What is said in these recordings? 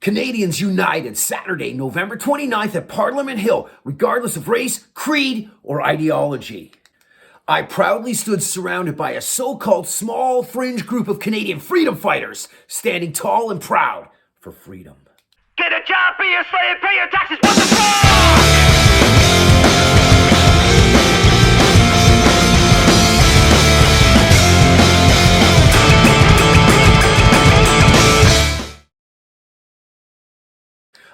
Canadians united Saturday, November 29th at Parliament Hill, regardless of race, creed, or ideology. I proudly stood surrounded by a so-called small fringe group of Canadian freedom fighters, standing tall and proud for freedom. Get a job, be a slave, pay your taxes, what the fuck?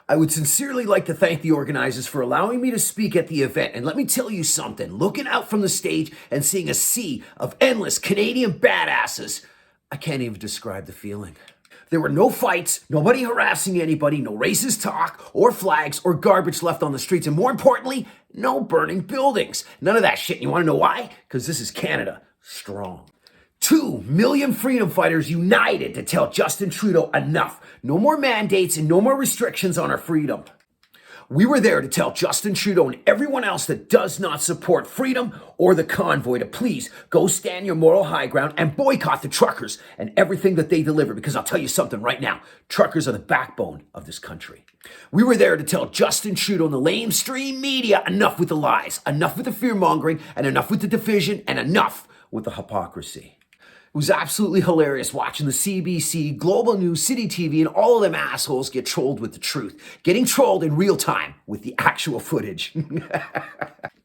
I would sincerely like to thank the organizers for allowing me to speak at the event. And let me tell you something, looking out from the stage and seeing a sea of endless Canadian badasses, I can't even describe the feeling. There were no fights, nobody harassing anybody, no racist talk or flags or garbage left on the streets. And more importantly, no burning buildings. None of that shit. You want to know why? Because this is Canada strong. 2 million freedom fighters united to tell Justin Trudeau enough. No more mandates and no more restrictions on our freedom. We were there to tell Justin Trudeau and everyone else that does not support freedom or the convoy to please go stand your moral high ground and boycott the truckers and everything that they deliver. Because I'll tell you something right now, truckers are the backbone of this country. We were there to tell Justin Trudeau and the lamestream media enough with the lies, enough with the fear mongering, and enough with the division, and enough with the hypocrisy. It was absolutely hilarious watching the CBC, Global News, City TV, and all of them assholes get trolled with the truth. Getting trolled in real time with the actual footage.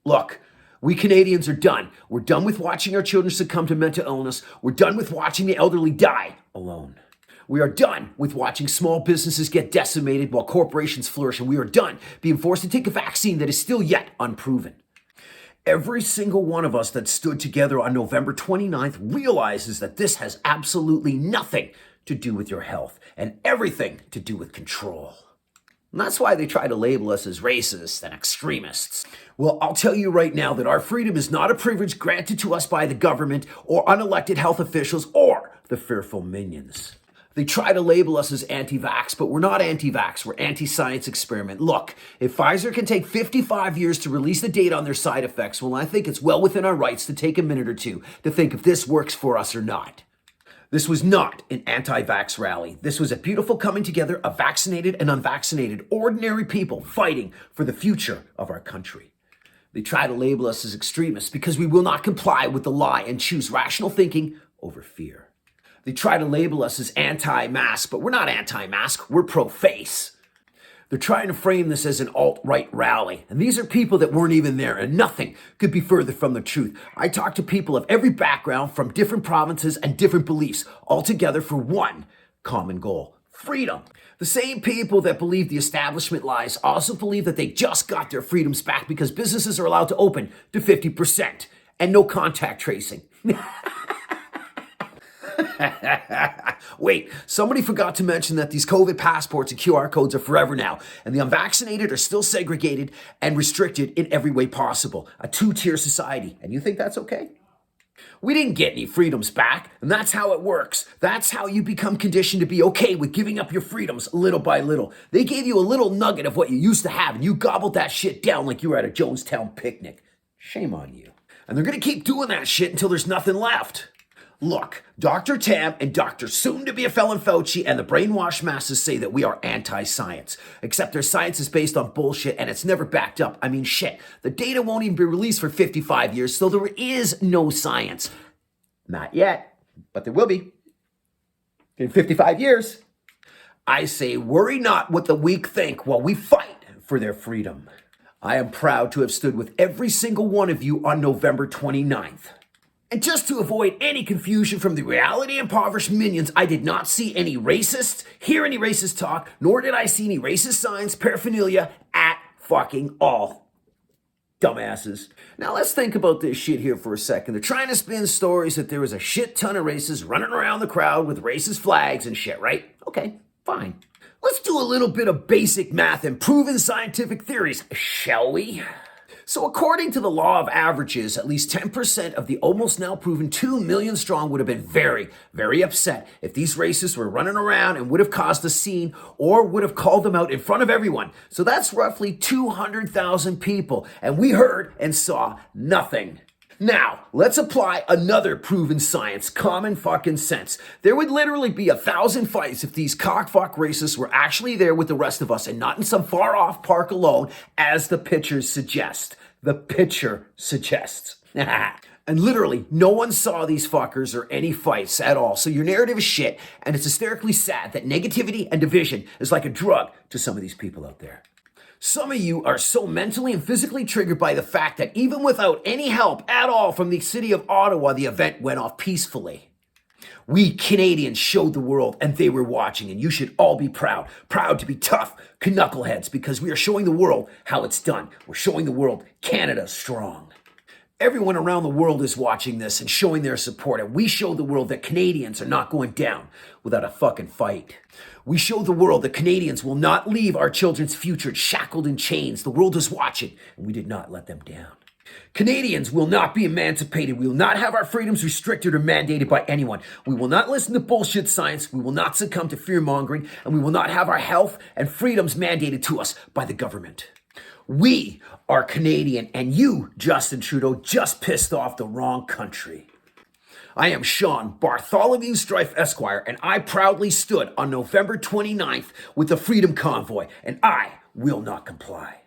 Look, we Canadians are done. We're done with watching our children succumb to mental illness. We're done with watching the elderly die alone. We are done with watching small businesses get decimated while corporations flourish. And we are done being forced to take a vaccine that is still yet unproven. Every single one of us that stood together on November 29th realizes that this has absolutely nothing to do with your health and everything to do with control. And that's why they try to label us as racists and extremists. Well, I'll tell you right now that our freedom is not a privilege granted to us by the government or unelected health officials or the fearful minions. They try to label us as anti-vax, but we're not anti-vax. We're anti-science experiment. Look, if Pfizer can take 55 years to release the data on their side effects, well, I think it's well within our rights to take a minute or two to think if this works for us or not. This was not an anti-vax rally. This was a beautiful coming together of vaccinated and unvaccinated, ordinary people fighting for the future of our country. They try to label us as extremists because we will not comply with the lie and choose rational thinking over fear. They try to label us as anti-mask, but we're not anti-mask, we're pro-face. They're trying to frame this as an alt-right rally, and these are people that weren't even there, and nothing could be further from the truth. I talked to people of every background from different provinces and different beliefs, all together for one common goal: freedom. The same people that believe the establishment lies also believe that they just got their freedoms back because businesses are allowed to open to 50% and no contact tracing. Wait, somebody forgot to mention that these COVID passports and QR codes are forever now, and the unvaccinated are still segregated and restricted in every way possible. A two-tier society. And you think that's okay? We didn't get any freedoms back, and that's how it works. That's how you become conditioned to be okay with giving up your freedoms little by little. They gave you a little nugget of what you used to have, and you gobbled that shit down like you were at a Jonestown picnic. Shame on you. And they're going to keep doing that shit until there's nothing left. Look, Dr. Tam and Dr. Soon-to-be-a-felon Fauci and the brainwashed masses say that we are anti-science, except their science is based on bullshit and it's never backed up. I mean, shit, the data won't even be released for 55 years, so there is no science. Not yet, but there will be. In 55 years. I say, worry not what the weak think while we fight for their freedom. I am proud to have stood with every single one of you on November 29th. And just to avoid any confusion from the reality-impoverished minions, I did not see any racists, hear any racist talk, nor did I see any racist signs, paraphernalia at fucking all. Dumbasses. Now let's think about this shit here for a second. They're trying to spin stories that there was a shit ton of racists running around the crowd with racist flags and shit, right? Okay, fine. Let's do a little bit of basic math and proven scientific theories, shall we? So according to the law of averages, at least 10% of the almost now proven 2 million strong would have been very, very upset if these racists were running around and would have caused a scene or would have called them out in front of everyone. So that's roughly 200,000 people. And we heard and saw nothing. Now, let's apply another proven science, common fucking sense. There would literally be 1,000 fights if these cockfuck racists were actually there with the rest of us and not in some far off park alone, as the pictures suggest. The picture suggests. And literally, no one saw these fuckers or any fights at all. So your narrative is shit, and it's hysterically sad that negativity and division is like a drug to some of these people out there. Some of you are so mentally and physically triggered by the fact that even without any help at all from the city of Ottawa, the event went off peacefully. We Canadians showed the world and they were watching, and you should all be proud. Proud to be tough knuckleheads because we are showing the world how it's done. We're showing the world Canada's strong. Everyone around the world is watching this and showing their support, and we show the world that Canadians are not going down without a fucking fight. We show the world that Canadians will not leave our children's future shackled in chains. The world is watching, and we did not let them down. Canadians will not be emancipated. We will not have our freedoms restricted or mandated by anyone. We will not listen to bullshit science. We will not succumb to fear-mongering, and we will not have our health and freedoms mandated to us by the government. We are Canadian, and you, Justin Trudeau, just pissed off the wrong country. I am Sean Bartholomew Strife Esquire, and I proudly stood on November 29th with the Freedom Convoy, and I will not comply.